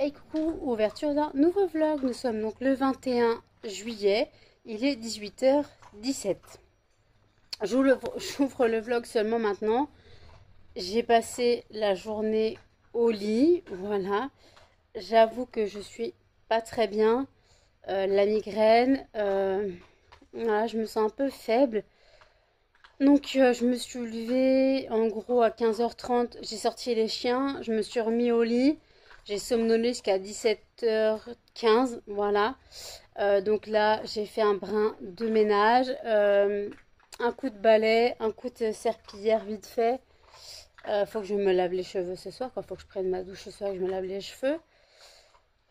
Hey coucou, ouverture d'un nouveau vlog. Nous sommes donc le 21 juillet, il est 18h17. J'ouvre le vlog seulement maintenant. J'ai passé la journée au lit, voilà. J'avoue que je suis pas très bien. La migraine, voilà, je me sens un peu faible. Donc je me suis levée en gros à 15h30, j'ai sorti les chiens, je me suis remis au lit, j'ai somnolé jusqu'à 17h15, voilà. Donc là j'ai fait un brin de ménage, un coup de balai, un coup de serpillière vite fait. Faut que je me lave les cheveux ce soir, faut que je prenne ma douche ce soir et que je me lave les cheveux.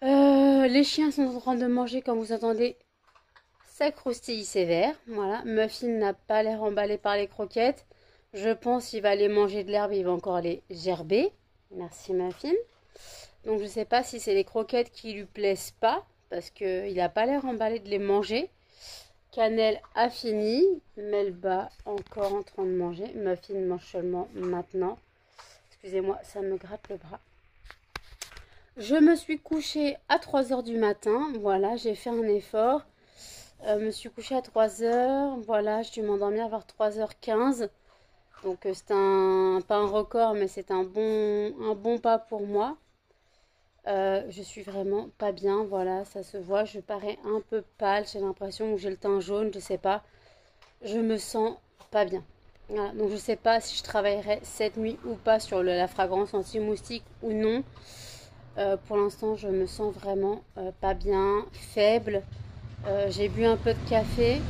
Les chiens sont en train de manger comme vous entendez. Ça croustille sévère, voilà. Muffin n'a pas l'air emballé par les croquettes. Je pense qu'il va aller manger de l'herbe, il va encore les gerber. Merci Muffin. Donc je ne sais pas si c'est les croquettes qui lui plaisent pas, parce qu'il n'a pas l'air emballé de les manger. Cannelle a fini, Melba encore en train de manger. Muffin mange seulement maintenant. Excusez-moi, ça me gratte le bras. Je me suis couchée à 3h du matin, voilà, j'ai fait un effort. Me suis couchée à 3h, voilà, je dû m'endormir vers 3h15. Donc c'est pas un record, mais c'est un bon pas pour moi. Je suis vraiment pas bien, voilà, ça se voit, je parais un peu pâle, j'ai l'impression que j'ai le teint jaune, je sais pas. Je me sens pas bien. Voilà, donc je sais pas si je travaillerai cette nuit ou pas sur la fragrance anti-moustique ou non. Pour l'instant, je me sens vraiment pas bien, faible. J'ai bu un peu de café,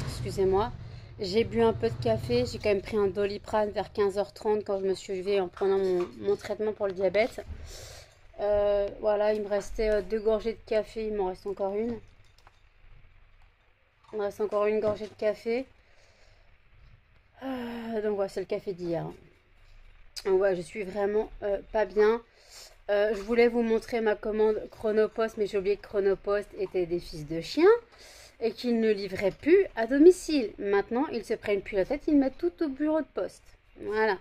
excusez-moi, j'ai bu un peu de café, j'ai quand même pris un Doliprane vers 15h30 quand je me suis levée en prenant mon traitement pour le diabète. Voilà, il me restait 2 gorgées de café, il m'en reste encore une. Il me reste encore une gorgée de café. Donc voilà, c'est le café d'hier. Donc voilà, je suis vraiment pas bien. Je voulais vous montrer ma commande Chronopost, mais j'ai oublié que Chronopost était des fils de chiens et qu'ils ne livraient plus à domicile. Maintenant, ils se prennent plus la tête, ils mettent tout au bureau de poste. Voilà.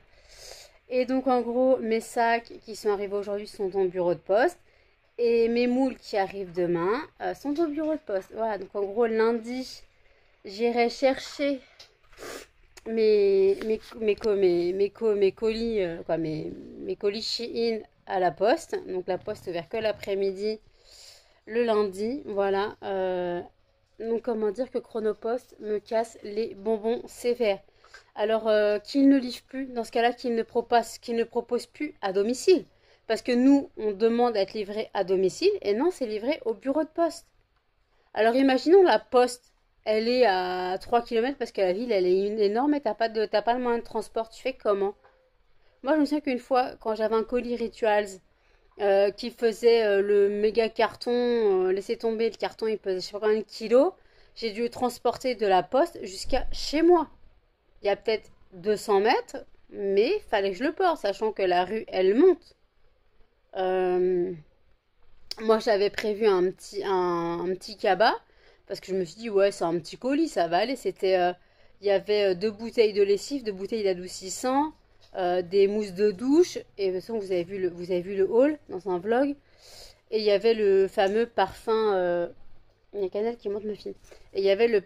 Et donc, en gros, mes sacs qui sont arrivés aujourd'hui sont au bureau de poste. Et mes moules qui arrivent demain sont au bureau de poste. Voilà, donc en gros, lundi, j'irai chercher mes colis, mes colis Shein à la poste. Donc la poste ouverte que l'après-midi, le lundi. Voilà. Donc comment dire que Chronopost me casse les bonbons sévères. Alors qu'il ne livre plus, dans ce cas-là, qu'il ne propose plus à domicile. Parce que nous, on demande à être livré à domicile et non, c'est livré au bureau de poste. Alors imaginons la poste, elle est à 3 km parce que la ville, elle est énorme et t'as pas le moyen de transport. Tu fais comment? Moi, je me souviens qu'une fois, quand j'avais un colis Rituals qui faisait le méga carton, laissez tomber, le carton, il pesait je sais pas combien de kilos, j'ai dû le transporter de la poste jusqu'à chez moi. Il y a peut-être 200 mètres, mais fallait que je le porte, sachant que la rue, elle monte. Euh, Moi, j'avais prévu un petit cabas, parce que je me suis dit, ouais, c'est un petit colis, ça va aller. Il y avait 2 bouteilles de lessive, 2 bouteilles d'adoucissant, des mousses de douche, et de toute façon, vous avez vu le haul dans un vlog. Et il y avait le fameux parfum, il y a Canal qui monte ma fille. Et il y avait le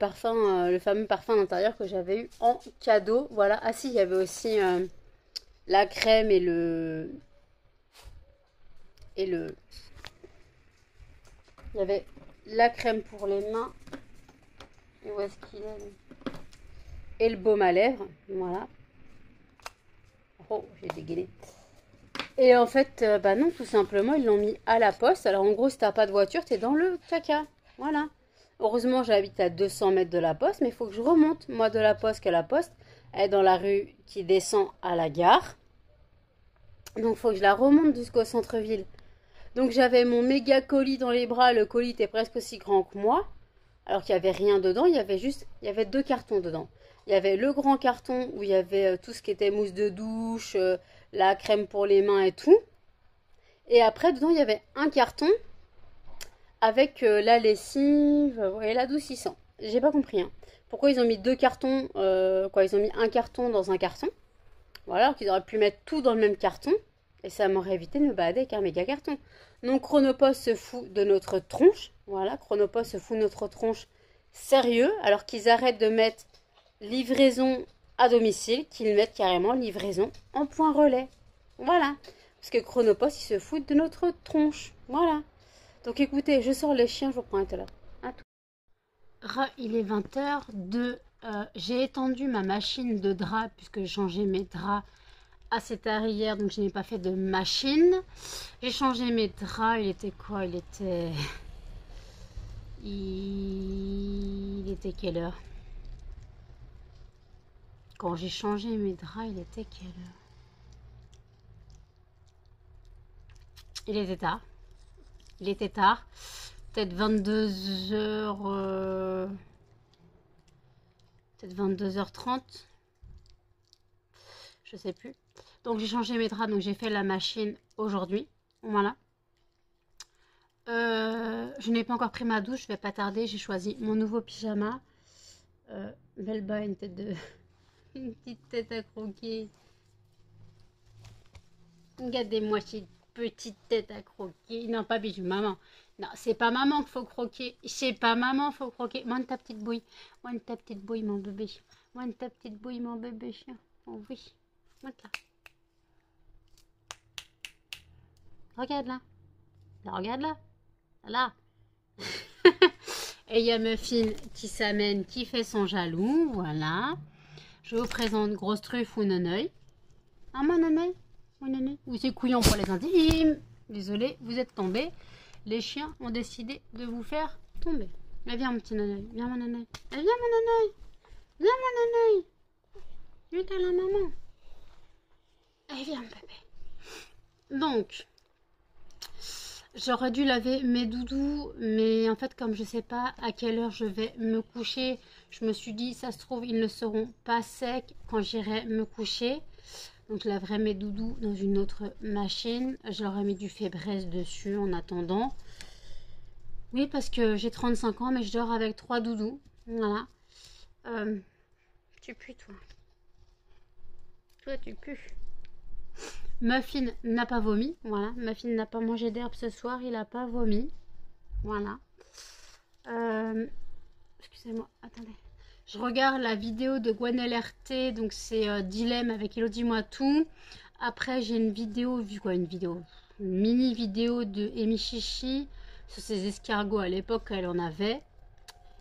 fameux parfum d'intérieur que j'avais eu en cadeau. Voilà. Ah si, il y avait aussi la crème et le, il y avait la crème pour les mains. Et où est-ce qu'il est? Et le baume à lèvres. Voilà. Oh, j'ai dégainé. Et en fait, bah non, tout simplement, ils l'ont mis à la poste. Alors en gros, si t'as pas de voiture, t'es dans le caca. Voilà. Heureusement, j'habite à 200 mètres de la poste, mais il faut que je remonte, moi, de la poste, que la poste elle est dans la rue qui descend à la gare. Donc il faut que je la remonte jusqu'au centre-ville. Donc j'avais mon méga colis dans les bras. Le colis était presque aussi grand que moi. Alors qu'il n'y avait rien dedans. Il y avait 2 cartons dedans. Il y avait le grand carton où il y avait tout ce qui était mousse de douche, la crème pour les mains et tout. Et après, dedans, il y avait un carton avec la lessive et l'adoucissant. J'ai pas compris. Hein. Pourquoi ils ont mis 2 cartons, ils ont mis un carton dans un carton. Voilà, alors qu'ils auraient pu mettre tout dans le même carton. Et ça m'aurait évité de me balader avec un méga carton. Donc Chronopost se fout de notre tronche. Voilà, Chronopost se fout de notre tronche sérieux. Alors qu'ils arrêtent de mettre livraison à domicile, qu'ils mettent carrément livraison en point relais. Voilà. Parce que Chronopost, ils se foutent de notre tronche. Voilà. Donc écoutez, je sors les chiens, je vous reprends tout à l'heure. À tout. Il est 20h. J'ai étendu ma machine de drap puisque j'ai changé mes draps assez tard hier, donc je n'ai pas fait de machine. J'ai changé mes draps. Il était quoi? Il était quelle heure? Quand j'ai changé mes draps, il était quelle heure? Il était tard. Il était tard. Peut-être 22h. Peut-être 22h30. Je sais plus. Donc j'ai changé mes draps. Donc j'ai fait la machine aujourd'hui. Voilà. Je n'ai pas encore pris ma douche. Je vais pas tarder. J'ai choisi mon nouveau pyjama. Melba a une tête de... une petite tête à croquer. Regardez-moi cette petite tête à croquer. Non, pas bijou, maman. Non, c'est pas maman qu'il faut croquer. C'est pas maman qu'il faut croquer. Monte ta petite bouille. Monte ta petite bouille, mon bébé. Monte ta petite bouille, mon bébé chien. Oh oui. Monte là. Regarde là. Là, regarde là. Là. Et il y a Muffin qui s'amène, qui fait son jaloux. Voilà. Je vous présente Grosse Truffe ou Neneuil. Ah, mon Neneuil. Mon Neneuil. Ou c'est couillon pour les intimes. Désolé, vous êtes tombé. Les chiens ont décidé de vous faire tomber. Mais viens, mon petit Neneuil. Viens, mon Neneuil. Viens, mon Neneuil. Viens, mon Neneuil. Viens, à la maman. Allez, viens, bébé. Donc, j'aurais dû laver mes doudous, mais en fait, comme je sais pas à quelle heure je vais me coucher, je me suis dit, ça se trouve, ils ne seront pas secs quand j'irai me coucher. Donc, je laverai mes doudous dans une autre machine. Je leur ai mis du Fébreze dessus en attendant. Oui, parce que j'ai 35 ans, mais je dors avec 3 doudous. Voilà. Tu pues, toi. Toi, tu pues. Muffin n'a pas vomi. Voilà. Muffin n'a pas mangé d'herbe ce soir. Il n'a pas vomi. Voilà. Excusez-moi. Attendez. Je regarde la vidéo de Gwenelle RT. Donc, c'est Dilemme avec Elodie Moi Tout. Après, j'ai une vidéo. Une mini vidéo de Amy Chichi sur ses escargots. À l'époque, elle en avait.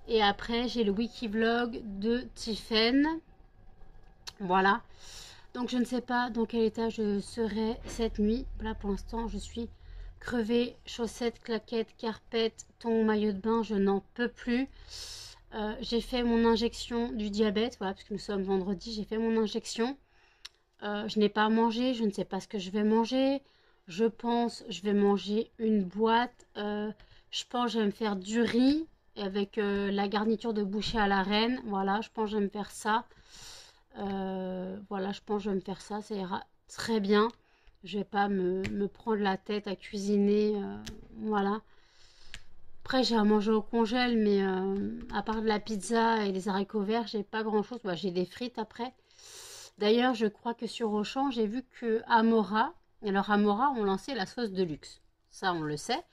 Et après, j'ai le wiki-vlog de Tiffen. Voilà. Donc, je ne sais pas dans quel état je serai cette nuit. Là, pour l'instant, je suis crevée. Chaussettes, claquettes, carpettes, ton maillot de bain, je n'en peux plus. J'ai fait mon injection du diabète. Voilà, parce que nous sommes vendredi. J'ai fait mon injection. Je n'ai pas mangé. Je ne sais pas ce que je vais manger. Je pense je vais manger une boîte. Je pense je vais me faire du riz avec la garniture de bouchée à la reine. Voilà, je pense je vais me faire ça. Voilà, je pense que je vais me faire ça. Ça ira très bien. Je vais pas me prendre la tête à cuisiner. Voilà. Après, j'ai à manger au congèle, mais à part de la pizza et des haricots verts, j'ai pas grand chose. Bah, j'ai des frites après. D'ailleurs, je crois que sur Auchan, j'ai vu que Amora, alors Amora ont lancé la sauce de luxe. Ça, on le sait.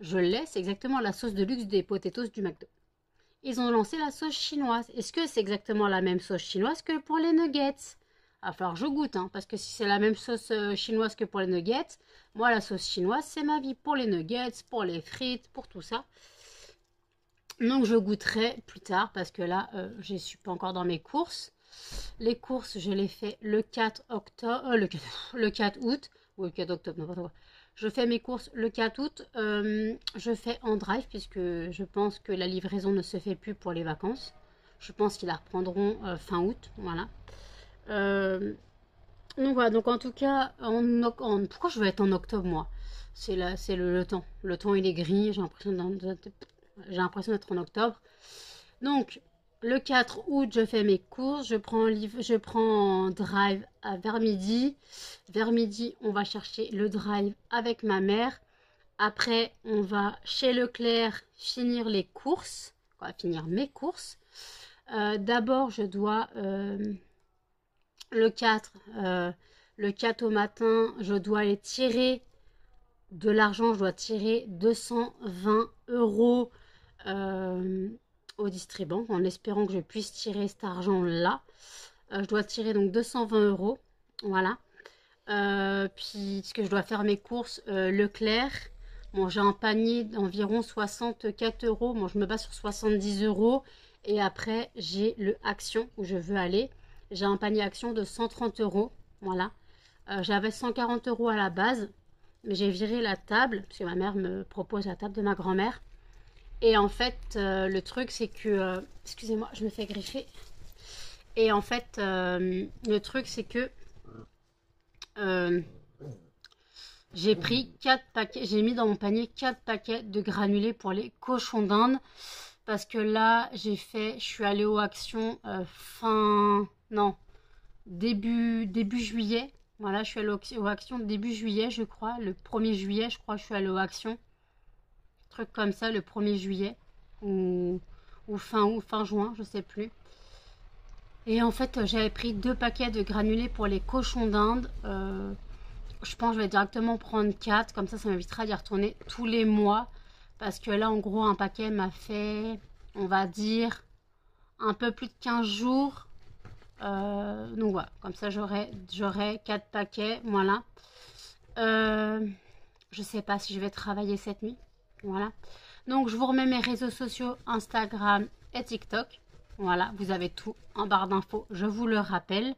Je l'ai, c'est exactement la sauce de luxe des potatoes du McDo. Ils ont lancé la sauce chinoise. Est-ce que c'est exactement la même sauce chinoise que pour les nuggets? Il va falloir que je goûte, hein, parce que si c'est la même sauce chinoise que pour les nuggets, moi la sauce chinoise c'est ma vie. Pour les nuggets, pour les frites, pour tout ça. Donc je goûterai plus tard, parce que là je ne suis pas encore dans mes courses. Les courses, je les fais le 4 octobre, le 4 août, ou le 4 octobre, n'importe quoi. Je fais mes courses le 4 août. Je fais en drive puisque je pense que la livraison ne se fait plus pour les vacances. Je pense qu'ils la reprendront fin août. Voilà. Donc voilà. Donc en tout cas, pourquoi je vais être en octobre moi? C'est le temps. Le temps il est gris. J'ai l'impression d'être en octobre. Donc le 4 août, je fais mes courses, je prends drive vers midi. Vers midi, on va chercher le drive avec ma mère. Après, on va chez Leclerc finir les courses, finir mes courses. D'abord, je dois le 4 Le 4 au matin, je dois aller tirer de l'argent. Je dois tirer 220 euros au Distribank en espérant que je puisse tirer cet argent-là. Je dois tirer donc 220 euros. Voilà. Puis, ce que je dois faire mes courses, Leclerc. Bon, j'ai un panier d'environ 64 euros. Bon, je me base sur 70 euros. Et après, j'ai le Action où je veux aller. J'ai un panier Action de 130 euros. Voilà. J'avais 140 euros à la base. Mais j'ai viré la table. Parce que ma mère me propose la table de ma grand-mère. Et en fait, le truc, c'est que... excusez-moi, je me fais griffer. Et en fait, le truc, c'est que... j'ai pris 4 paquets, j'ai mis dans mon panier 4 paquets de granulés pour les cochons d'Inde. Parce que là, je suis allée aux Actions début juillet. Voilà, je suis allée aux Actions début juillet, je crois. Le 1er juillet, je crois, je suis allée aux Actions. Truc comme ça, le 1er juillet. Ou fin juin, je sais plus. Et en fait, j'avais pris 2 paquets de granulés pour les cochons d'Inde. Je pense que je vais directement prendre 4. Comme ça m'évitera d'y retourner tous les mois. Parce que là, en gros, un paquet m'a fait, on va dire, un peu plus de 15 jours. Donc voilà, comme ça, j'aurai 4 paquets. Voilà. Je sais pas si je vais travailler cette nuit. Voilà. Donc, je vous remets mes réseaux sociaux, Instagram et TikTok. Voilà, vous avez tout en barre d'infos, je vous le rappelle.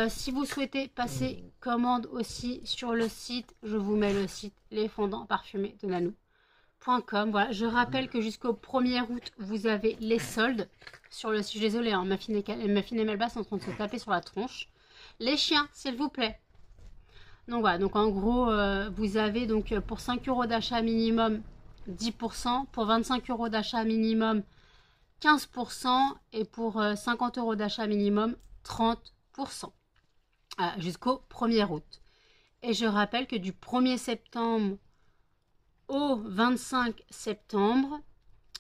Si vous souhaitez passer commande aussi sur le site, je vous mets le site Les Fondants Parfumés de Nanou.com. Voilà, je rappelle que jusqu'au 1er août, vous avez les soldes sur le site. Je suis désolée, hein, ma fine et Melba sont en train de se taper sur la tronche. Les chiens, s'il vous plaît. Donc voilà, donc en gros, vous avez donc pour 5 euros d'achat minimum 10%, pour 25 euros d'achat minimum 15% et pour 50 euros d'achat minimum 30% jusqu'au 1er août. Et je rappelle que du 1er septembre au 25 septembre,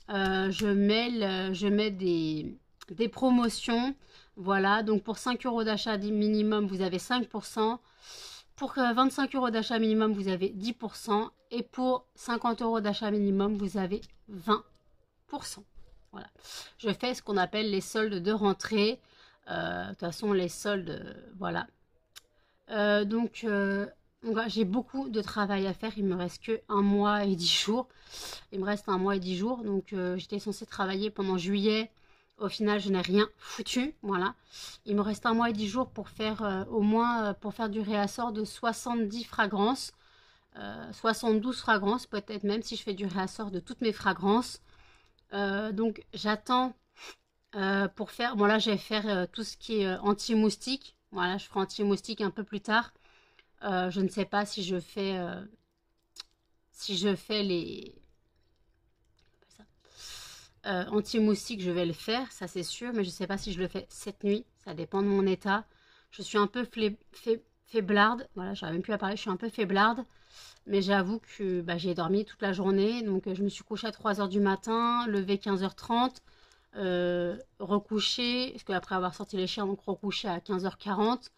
je mets des promotions. Voilà, donc pour 5 euros d'achat minimum, vous avez 5%. Pour 25 euros d'achat minimum, vous avez 10%. Et pour 50 euros d'achat minimum, vous avez 20%. Voilà. Je fais ce qu'on appelle les soldes de rentrée. De toute façon, les soldes, voilà. Donc j'ai beaucoup de travail à faire. Il me reste que 1 mois et 10 jours. Il me reste 1 mois et 10 jours. Donc j'étais censée travailler pendant juillet. Au final, je n'ai rien foutu. Voilà. Il me reste 1 mois et 10 jours pour faire au moins pour faire du réassort de 70 fragrances. 72 fragrances, peut-être même si je fais du réassort de toutes mes fragrances. Donc j'attends pour faire. Bon, là, je vais faire tout ce qui est anti-moustique. Voilà, je ferai anti-moustique un peu plus tard. Je ne sais pas si je fais les anti-moustique, je vais le faire, ça c'est sûr, mais je ne sais pas si je le fais cette nuit. Ça dépend de mon état. Je suis un peu faiblarde. Voilà, j'arrive même plus à parler. Je suis un peu faiblarde. Mais j'avoue que j'ai dormi toute la journée. Donc, je me suis couchée à 3 h du matin, levée 15 h 30, recouchée, parce qu'après avoir sorti les chiens, donc recouchée à 15 h 40.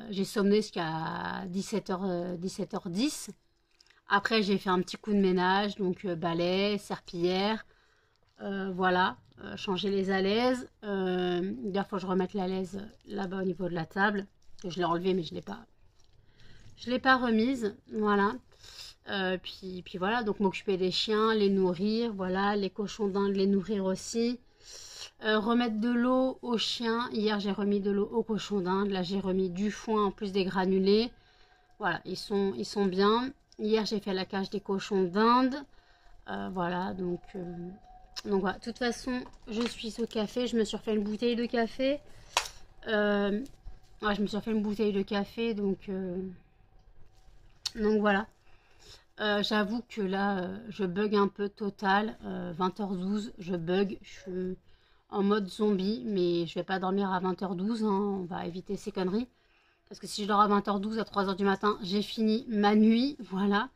J'ai somné jusqu'à 17h10. Après, j'ai fait un petit coup de ménage, donc balai, serpillière, voilà, changer les alaises. D'ailleurs, il faut que je remette l'alaise là-bas au niveau de la table. Je l'ai enlevée, mais je l'ai pas remise, voilà. Puis voilà, donc m'occuper des chiens, les nourrir, voilà, les cochons d'Inde, les nourrir aussi. Remettre de l'eau aux chiens. Hier, j'ai remis de l'eau aux cochons d'Inde. Là, j'ai remis du foin en plus des granulés. Voilà, ils sont bien. Hier, j'ai fait la cage des cochons d'Inde. Voilà, donc voilà. De toute façon, je suis au café. Je me suis refait une bouteille de café. Ouais, je me suis refait une bouteille de café. Donc voilà. J'avoue que là, je bug un peu total. 20h12, je bug. Je suis en mode zombie, mais je vais pas dormir à 20h12. Hein. On va éviter ces conneries. Parce que si je dors à 20h12, à 3h du matin, j'ai fini ma nuit. Voilà.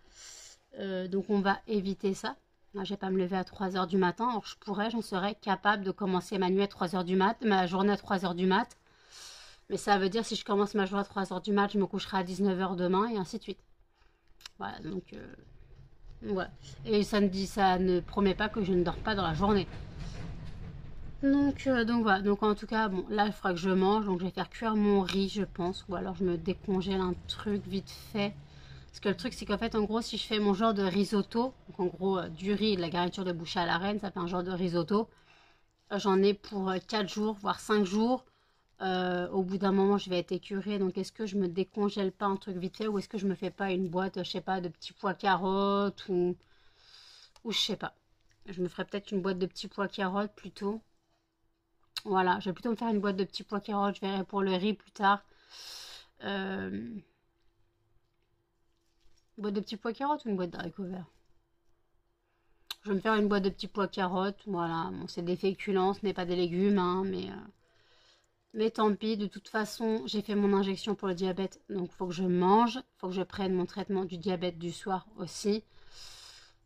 Donc on va éviter ça. Là, je vais pas me lever à 3h du matin. Alors j'en serais capable de commencer ma nuit à 3h du mat, ma journée à 3h du mat. Mais ça veut dire si je commence ma journée à 3 heures du mat, je me coucherai à 19 h demain et ainsi de suite. Voilà, donc voilà. Et ça ne promet pas que je ne dors pas dans la journée. Donc voilà, donc en tout cas, bon, là il faudra que je mange, donc je vais faire cuire mon riz, je pense, ou alors je me décongèle un truc vite fait. Parce que le truc, c'est qu'en fait, en gros, si je fais mon genre de risotto, donc en gros, du riz et de la garniture de bouchée à la reine, ça fait un genre de risotto. J'en ai pour 4 jours, voire 5 jours. Au bout d'un moment, je vais être écœurée. Donc, est-ce que je me décongèle pas un truc vite fait ou est-ce que je me fais pas une boîte, je sais pas, de petits pois carottes ou je sais pas. Je me ferai peut-être une boîte de petits pois carottes plutôt. Voilà, je vais plutôt me faire une boîte de petits pois carottes. Je verrai pour le riz plus tard. Euh, une boîte de petits pois carottes ou une boîte d'haricots verts? Je vais me faire une boîte de petits pois carottes. Voilà, bon, c'est des féculents, ce n'est pas des légumes, hein, mais tant pis. De toute façon, j'ai fait mon injection pour le diabète, donc il faut que je mange. Il faut que je prenne mon traitement du diabète du soir aussi.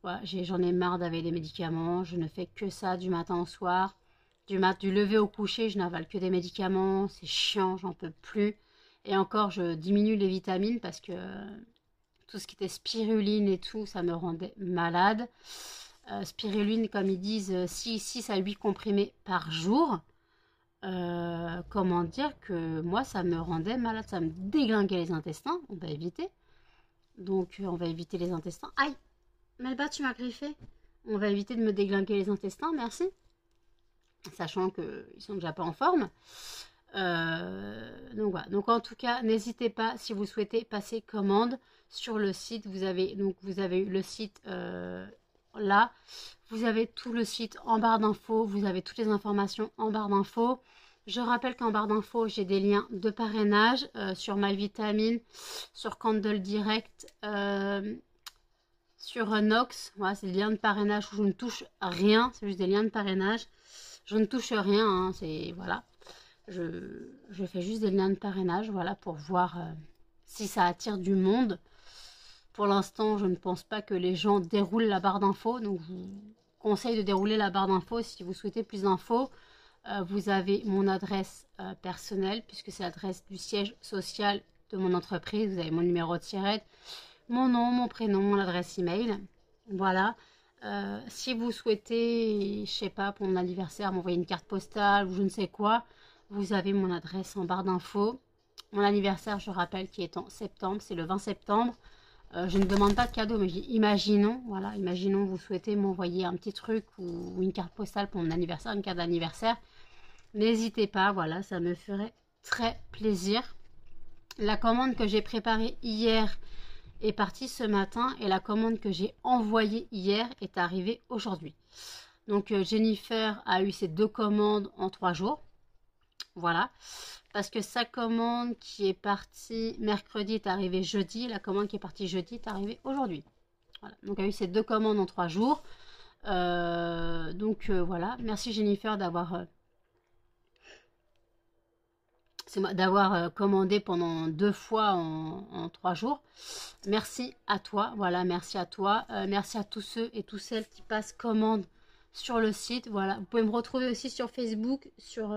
Voilà, j'en ai marre d'avaler des médicaments. Je ne fais que ça du matin au soir. Du lever au coucher, je n'avale que des médicaments. C'est chiant, j'en peux plus. Et encore, je diminue les vitamines parce que tout ce qui était spiruline et tout, ça me rendait malade. Spiruline, comme ils disent, 6 à 8 comprimés par jour. Comment dire que moi, ça me rendait malade, ça me déglinguait les intestins. On va éviter. Donc, on va éviter les intestins. Aïe, Melba, tu m'as griffé. On va éviter de me déglinguer les intestins, merci. Sachant qu'ils sont déjà pas en forme. Donc voilà. Donc en tout cas, n'hésitez pas si vous souhaitez passer commande sur le site. Vous avez eu le site là. Vous avez tout le site en barre d'infos. Vous avez toutes les informations en barre d'infos. Je rappelle qu'en barre d'infos, j'ai des liens de parrainage sur MyVitamine, sur Candle Direct, sur Nox. Voilà, c'est des liens de parrainage où je ne touche rien. C'est juste des liens de parrainage. Je ne touche rien. Hein, c'est voilà. Je fais juste des liens de parrainage, voilà, pour voir si ça attire du monde. Pour l'instant, je ne pense pas que les gens déroulent la barre d'infos, donc je vous conseille de dérouler la barre d'infos si vous souhaitez plus d'infos. Vous avez mon adresse personnelle, puisque c'est l'adresse du siège social de mon entreprise. Vous avez mon numéro de tirette, mon nom, mon prénom, mon adresse email. Voilà. Si vous souhaitez, je sais pas, pour mon anniversaire, m'envoyer une carte postale ou je ne sais quoi, vous avez mon adresse en barre d'infos. Mon anniversaire, je rappelle, qui est en septembre, c'est le 20 septembre. Je ne demande pas de cadeau, mais imaginons, voilà, imaginons vous souhaitez m'envoyer un petit truc ou une carte postale pour mon anniversaire, une carte d'anniversaire. N'hésitez pas, voilà, ça me ferait très plaisir. La commande que j'ai préparée hier est partie ce matin et la commande que j'ai envoyée hier est arrivée aujourd'hui. Donc Jennifer a eu ses 2 commandes en 3 jours. Voilà, parce que sa commande qui est partie mercredi est arrivée jeudi, la commande qui est partie jeudi est arrivée aujourd'hui. Voilà, donc elle a eu ses 2 commandes en 3 jours. Voilà, merci Jennifer d'avoir commandé pendant 2 fois en 3 jours. Merci à toi, voilà, merci à toi. Merci à tous ceux et toutes celles qui passent commande sur le site. Voilà, vous pouvez me retrouver aussi sur Facebook, sur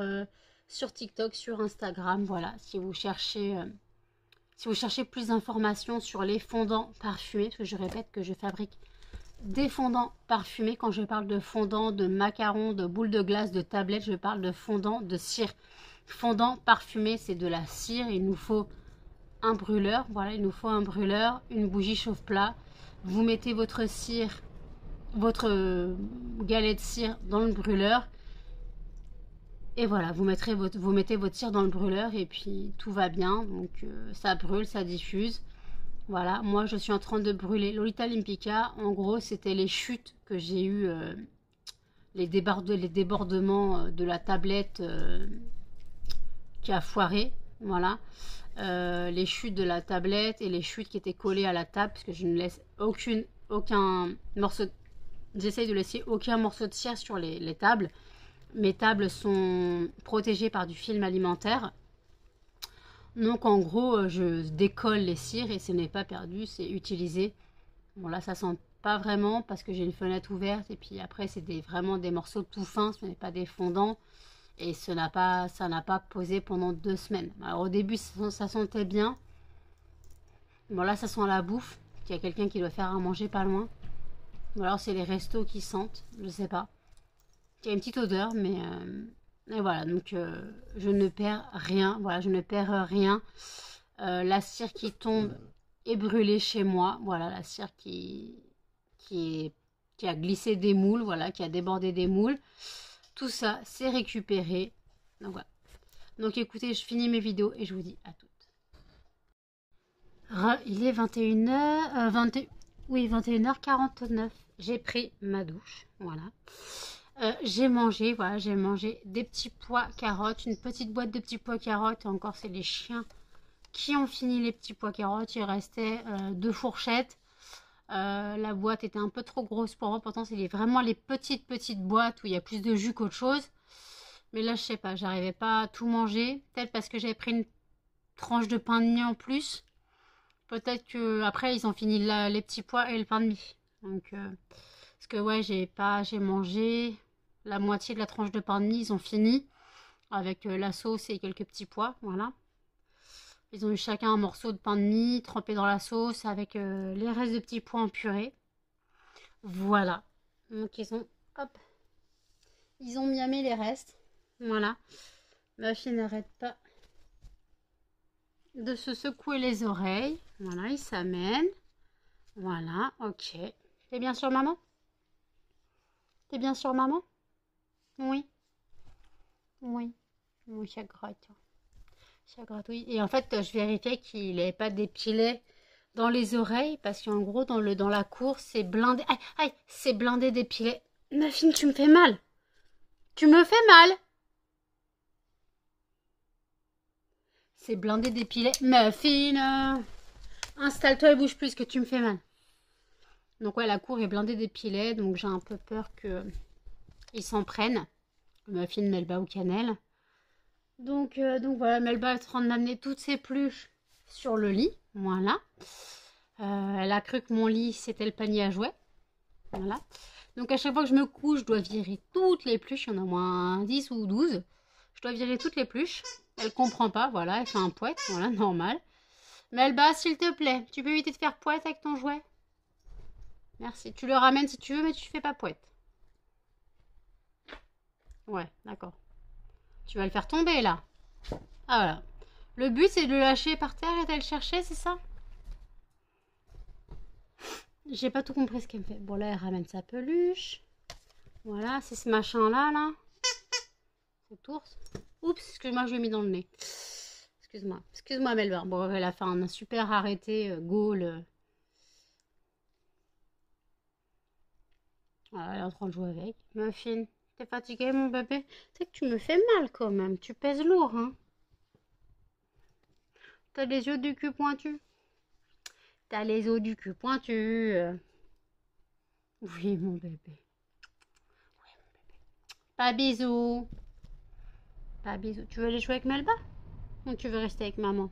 TikTok, sur Instagram, voilà, si vous cherchez plus d'informations sur les fondants parfumés, parce que je répète que je fabrique des fondants parfumés. Quand je parle de fondants, de macarons, de boules de glace, de tablettes, je parle de fondants, de cire. Fondant parfumé, c'est de la cire. Il nous faut un brûleur, voilà, il nous faut un brûleur, une bougie chauffe-plat. Vous mettez votre cire, votre galet de cire dans le brûleur. Et voilà, vous mettez votre cire dans le brûleur et puis tout va bien. Donc ça brûle, ça diffuse. Voilà, moi je suis en train de brûler Lolita Olympica. En gros, c'était les chutes que j'ai eues, les débordements de la tablette qui a foiré. Voilà, les chutes de la tablette et les chutes qui étaient collées à la table, parce que je ne laisse aucun morceau. J'essaye de laisser aucun morceau de cire sur les tables. Mes tables sont protégées par du film alimentaire. Donc en gros, je décolle les cires et ce n'est pas perdu, c'est utilisé. Bon là, ça sent pas vraiment parce que j'ai une fenêtre ouverte et puis après, c'est vraiment des morceaux tout fins, ce n'est pas des fondants. Et ça n'a pas posé pendant 2 semaines. Alors au début, ça sentait bien. Bon là, ça sent la bouffe. Il y a quelqu'un qui doit faire à manger pas loin. Ou alors c'est les restos qui sentent, je sais pas. Il y a une petite odeur, mais... et voilà, donc je ne perds rien. Voilà, je ne perds rien. La cire qui tombe est brûlée chez moi. Voilà, la cire qui a glissé des moules, voilà, qui a débordé des moules. Tout ça, c'est récupéré. Donc voilà. Donc écoutez, je finis mes vidéos et je vous dis à toutes. Il est 21h, oui, 21h49. J'ai pris ma douche, voilà. J'ai mangé, voilà, j'ai mangé des petits pois carottes, une petite boîte de petits pois carottes. Et encore, c'est les chiens qui ont fini les petits pois carottes. Il restait 2 fourchettes. La boîte était un peu trop grosse pour moi. Pourtant, c'est vraiment les petites boîtes où il y a plus de jus qu'autre chose. Mais là, je sais pas, j'arrivais pas à tout manger. Peut-être parce que j'avais pris une tranche de pain de mie en plus. Peut-être que après ils ont fini les petits pois et le pain de mie. Donc, parce que ouais, j'ai mangé la moitié de la tranche de pain de mie. Ils ont fini avec la sauce et quelques petits pois. Voilà. Ils ont eu chacun un morceau de pain de mie trempé dans la sauce avec les restes de petits pois en purée. Voilà. Donc ils ont miamé les restes. Voilà. Ma fille n'arrête pas de se secouer les oreilles. Voilà, il s'amène. Voilà, ok. T'es bien sûr maman? T'es bien sûr maman? Oui. Oui. Oui, ça gratte. Ça gratouille. Et en fait, je vérifiais qu'il n'avait pas des pilets dans les oreilles. Parce qu'en gros, dans la cour, c'est blindé. Aïe, aïe, c'est blindé des pilets. Ma fille, tu me fais mal. Tu me fais mal. C'est blindé des pilets. Muffin, installe-toi et bouge plus que tu me fais mal. Donc ouais, la cour est blindée des pilets. Donc j'ai un peu peur qu'ils s'en prennent. Muffin, Melba ou Cannelle. Donc voilà, Melba est en train d'amener toutes ses peluches sur le lit. Voilà. Elle a cru que mon lit, c'était le panier à jouets. Voilà. Donc à chaque fois que je me couche, je dois virer toutes les peluches. Il y en a au moins 10 ou 12. Je dois virer toutes les peluches. Elle comprend pas, voilà, elle fait un poète, voilà, normal. Melba, s'il te plaît, tu peux éviter de faire poète avec ton jouet? Merci. Tu le ramènes si tu veux, mais tu fais pas poète. Ouais, d'accord. Tu vas le faire tomber, là. Ah, voilà. Le but, c'est de le lâcher par terre et d'aller le chercher, c'est ça? J'ai pas tout compris ce qu'elle me fait. Bon, là, elle ramène sa peluche. Voilà, c'est ce machin-là, là. Cet ours. Oups, excuse-moi, je l'ai mis dans le nez. Excuse-moi. Excuse-moi, Melba. Bon, elle a fait un super arrêté, Gaulle. Voilà, elle est en train de jouer avec. Muffin, t'es fatiguée, mon bébé? Tu sais que tu me fais mal, quand même. Tu pèses lourd, hein? T'as les yeux du cul pointus? T'as les os du cul pointus. Oui, mon bébé. Oui, mon bébé. Pas bisous. Pas bisous. Tu veux aller jouer avec Melba? Ou tu veux rester avec maman?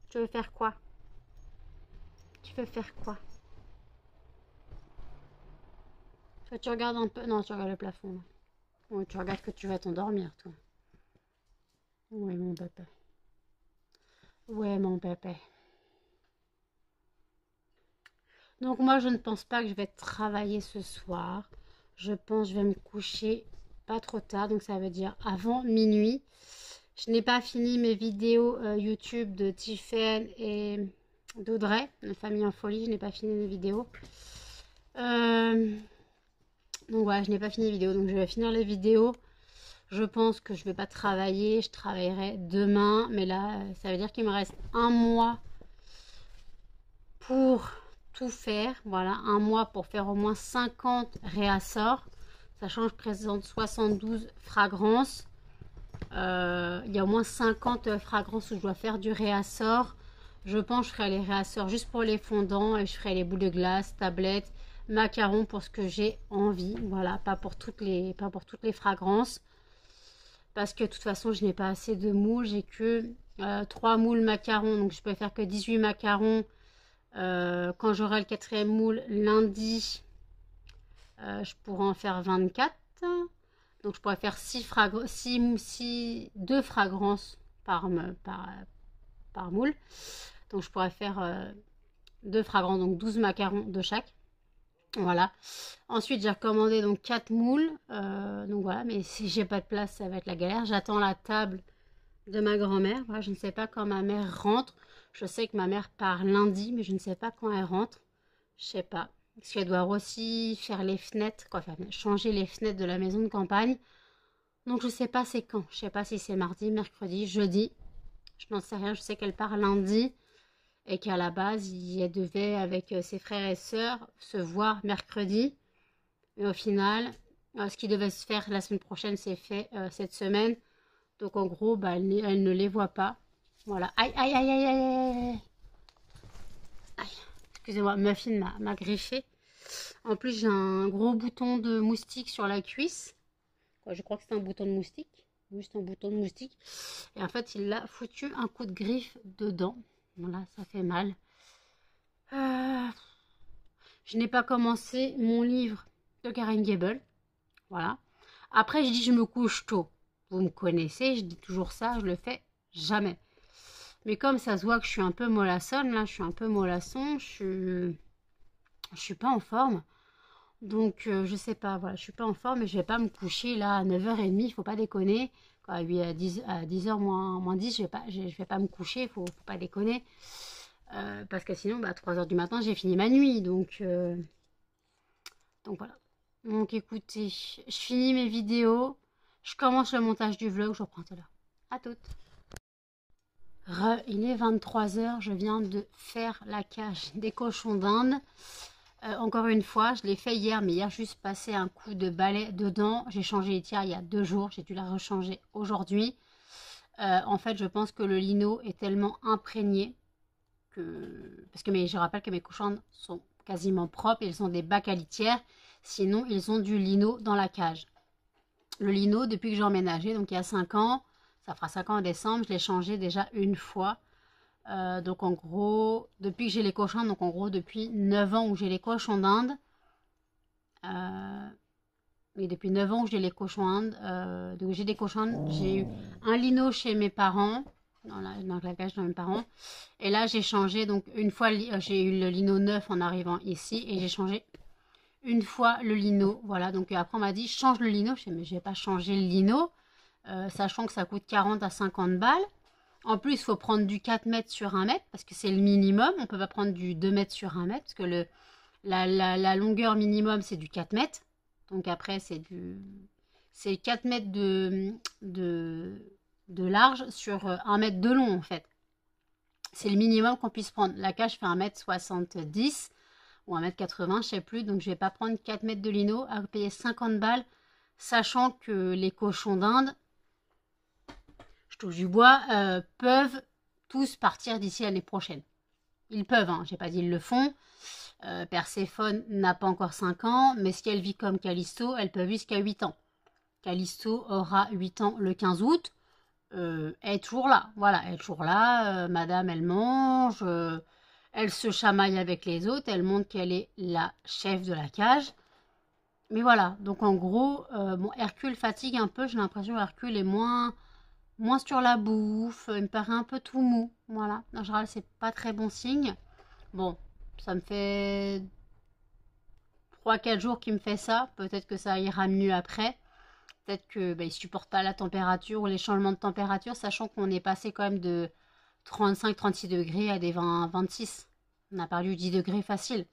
Tu veux faire quoi? Tu veux faire quoi? Toi, tu regardes un peu... Non, tu regardes le plafond, là. Oui, tu regardes que tu vas t'endormir, toi. Oui, mon bébé. Ouais, mon bébé. Donc moi, je ne pense pas que je vais travailler ce soir. Je pense que je vais me coucher pas trop tard. Donc ça veut dire avant minuit. Je n'ai pas fini mes vidéos YouTube de Tiffen et d'Audrey, la famille en folie. Je n'ai pas fini mes vidéos. Donc voilà, je n'ai pas fini les vidéos. Donc je vais finir les vidéos. Je pense que je ne vais pas travailler. Je travaillerai demain. Mais là, ça veut dire qu'il me reste un mois pour tout faire. Voilà, un mois pour faire au moins 50 réassorts. Sachant que je présente 72 fragrances. Il y a au moins 50 fragrances où je dois faire du réassort. Je pense que je ferai les réassorts juste pour les fondants. Et je ferai les boules de glace, tablettes, macarons pour ce que j'ai envie. Voilà, pas pour toutes les fragrances. Parce que de toute façon, je n'ai pas assez de moules. J'ai que 3 moules macarons. Donc je peux faire que 18 macarons. Quand j'aurai le 4e moule lundi, je pourrai en faire 24. Donc je pourrais faire 2 fragrances par moule. Donc je pourrais faire 2 fragrances, donc 12 macarons de chaque. Voilà. Ensuite j'ai recommandé donc 4 moules. Donc voilà, mais si j'ai pas de place, ça va être la galère. J'attends la table de ma grand-mère. Voilà, je ne sais pas quand ma mère rentre. Je sais que ma mère part lundi, mais je ne sais pas quand elle rentre. Je sais pas. Parce qu'elle doit aussi faire les fenêtres, changer les fenêtres de la maison de campagne. Donc je sais pas c'est quand. Je sais pas si c'est mardi, mercredi, jeudi. Je n'en sais rien. Je sais qu'elle part lundi et qu'à la base, elle devait avec ses frères et sœurs se voir mercredi. Mais au final, ce qui devait se faire la semaine prochaine, c'est fait cette semaine. Donc en gros, bah, elle ne les voit pas. Voilà. Aïe, aïe, aïe, aïe, aïe, aïe. Excusez-moi, Muffin m'a griffé. En plus, j'ai un gros bouton de moustique sur la cuisse. Je crois que c'est un bouton de moustique. Juste un bouton de moustique. Et en fait, il l'a foutu un coup de griffe dedans. Voilà, ça fait mal. Je n'ai pas commencé mon livre de Karen Gable. Voilà. Après, je dis je me couche tôt. Vous me connaissez, je dis toujours ça, je le fais jamais. Mais comme ça se voit que je suis un peu mollassonne, là, je suis un peu mollasson, je suis pas en forme. Donc, je sais pas, voilà, je suis pas en forme et je vais pas me coucher là à 9h30, il faut pas déconner. Quoi, à 10h moins 10, je vais pas me coucher, faut pas déconner. Parce que sinon, bah, à 3h du matin, j'ai fini ma nuit. Donc voilà. Donc écoutez, je finis mes vidéos. Je commence le montage du vlog, je reprends tout à l'heure. À toutes. Il est 23h, je viens de faire la cage des cochons d'Inde. Encore une fois, je l'ai fait hier, mais hier juste passé un coup de balai dedans. J'ai changé les tiers il y a 2 jours, j'ai dû la rechanger aujourd'hui. En fait, je pense que le lino est tellement imprégné mais je rappelle que mes cochons sont quasiment propres, ils ont des bacs à litière, sinon ils ont du lino dans la cage. Le lino, depuis que j'ai emménagé, donc il y a 5 ans, ça fera 5 ans en décembre, je l'ai changé déjà une fois. Donc en gros, depuis que j'ai les cochons, donc en gros depuis 9 ans où j'ai les cochons d'Inde, et depuis 9 ans où j'ai les cochons d'Inde, donc j'ai des cochons, j'ai eu un lino chez mes parents, dans la cage de mes parents, et là j'ai changé, donc une fois j'ai eu le lino neuf en arrivant ici, et j'ai changé une fois le lino, voilà, donc après on m'a dit change le lino, je sais mais je vais pas changer le lino, sachant que ça coûte 40 à 50 balles. En plus, il faut prendre du 4 mètres sur 1 mètre, parce que c'est le minimum. On ne peut pas prendre du 2 mètres sur 1 mètre, parce que la longueur minimum, c'est du 4 mètres. Donc après, c'est 4 mètres de large sur 1 mètre de long, en fait. C'est le minimum qu'on puisse prendre. La cage fait 1m70 ou 1m80, je ne sais plus. Donc, je ne vais pas prendre 4 mètres de lino à payer 50 balles, sachant que les cochons d'Inde, je touche du bois, peuvent tous partir d'ici l'année prochaine. Ils peuvent, hein, j'ai pas dit ils le font. Perséphone n'a pas encore 5 ans, mais si elle vit comme Callisto, elle peut vivre jusqu'à 8 ans. Callisto aura 8 ans le 15 août. Elle est toujours là, voilà, elle est toujours là. Madame, elle mange, elle se chamaille avec les autres, elle montre qu'elle est la chef de la cage. Mais voilà, donc en gros, bon, Hercule fatigue un peu, j'ai l'impression que Hercule est moins sur la bouffe, il me paraît un peu tout mou, voilà. En général, c'est pas très bon signe. Bon, ça me fait 3-4 jours qu'il me fait ça, peut-être que ça ira mieux après. Peut-être que il supporte pas la température ou les changements de température, sachant qu'on est passé quand même de 35-36 degrés à des 20-26. On a perdu 10 degrés facile.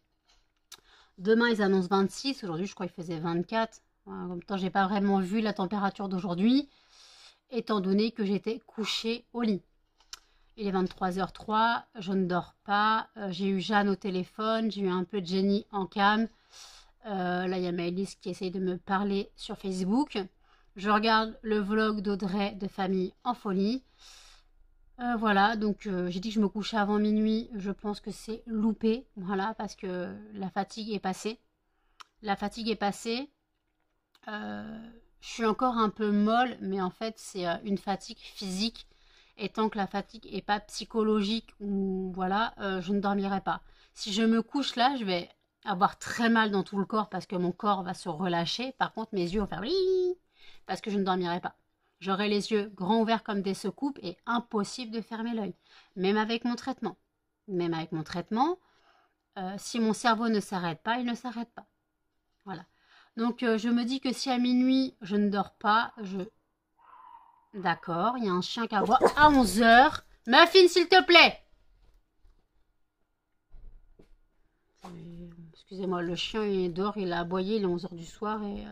Demain, ils annoncent 26. Aujourd'hui, je crois qu'ils faisaient 24. En même temps, j'ai pas vraiment vu la température d'aujourd'hui, étant donné que j'étais couchée au lit. Il est 23h03, je ne dors pas. J'ai eu Jeanne au téléphone, j'ai eu un peu de Jenny en cam. Là, il y a Maëlys qui essaye de me parler sur Facebook. Je regarde le vlog d'Audrey de Famille en folie. Voilà, donc j'ai dit que je me couchais avant minuit. Je pense que c'est loupé, voilà, parce que la fatigue est passée. La fatigue est passée. Je suis encore un peu molle, mais en fait, c'est une fatigue physique. Et tant que la fatigue n'est pas psychologique, ou voilà, je ne dormirai pas. Si je me couche là, je vais avoir très mal dans tout le corps parce que mon corps va se relâcher. Par contre, mes yeux vont faire oui, parce que je ne dormirai pas. J'aurai les yeux grands ouverts comme des soucoupes et impossible de fermer l'œil, même avec mon traitement. Même avec mon traitement, si mon cerveau ne s'arrête pas, il ne s'arrête pas. Voilà. Donc, je me dis que si à minuit, je ne dors pas, D'accord, il y a un chien qui aboie à 11 heures. Muffin, s'il te plaît. Excusez-moi, le chien il dort, il a aboyé, il est 11 heures du soir et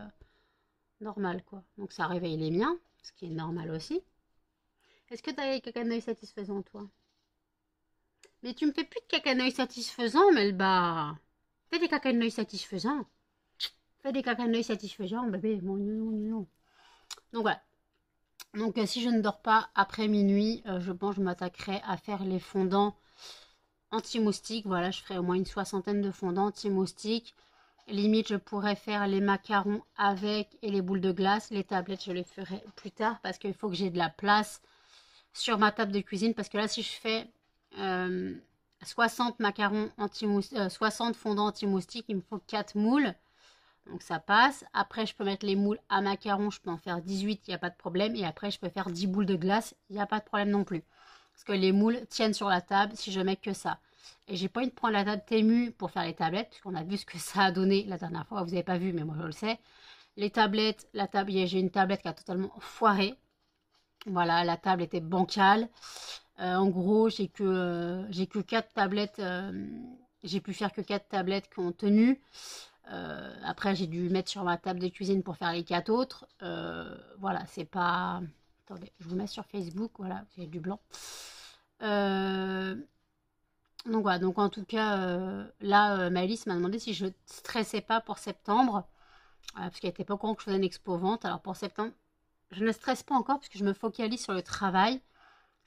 normal quoi. Donc ça réveille les miens, ce qui est normal aussi. Est-ce que tu as des cacaneuils satisfaisants toi? Mais tu me fais plus de cacaneuils satisfaisants, Melba. Fais des cacaneuils satisfaisants. Fais des cacaneuils satisfaisants, bébé. Bon, non, non. Donc voilà. Donc si je ne dors pas après minuit, je pense que je m'attaquerai à faire les fondants anti-moustiques. Voilà, je ferai au moins une 60aine de fondants anti-moustiques. Limite, je pourrais faire les macarons avec et les boules de glace. Les tablettes, je les ferai plus tard parce qu'il faut que j'ai de la place sur ma table de cuisine. Parce que là, si je fais 60 macarons 60 fondants anti-moustiques, il me faut 4 moules. Donc ça passe. Après, je peux mettre les moules à macarons. Je peux en faire 18, il n'y a pas de problème. Et après, je peux faire 10 boules de glace. Il n'y a pas de problème non plus. Parce que les moules tiennent sur la table si je mets que ça. Et j'ai pas envie de prendre la table Temu pour faire les tablettes. Parce qu'on a vu ce que ça a donné la dernière fois. Vous n'avez pas vu, mais moi je le sais. Les tablettes, j'ai une tablette qui a totalement foiré. Voilà, la table était bancale. En gros, j'ai que 4 tablettes. J'ai pu faire que 4 tablettes qui ont tenu. Après, j'ai dû mettre sur ma table de cuisine pour faire les 4 autres. Voilà, c'est pas... Attendez, je vous mets sur Facebook. Voilà, j'ai du blanc. Donc voilà, donc en tout cas, là, Maëlys m'a demandé si je stressais pas pour septembre. Parce qu'elle n'était pas au courant que je faisais une expo vente. Alors pour septembre, je ne stresse pas encore parce que je me focalise sur le travail.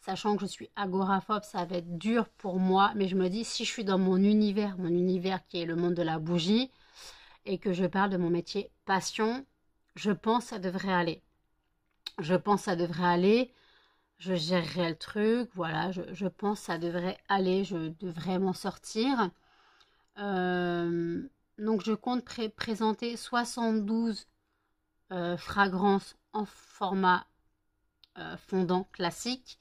Sachant que je suis agoraphobe, ça va être dur pour moi. Mais je me dis, si je suis dans mon univers qui est le monde de la bougie, et que je parle de mon métier passion, je pense que ça devrait aller. Je pense que ça devrait aller. Je gérerai le truc. Voilà, je pense que ça devrait aller. Je devrais m'en sortir. Donc, je compte présenter 72 fragrances en format fondant classique.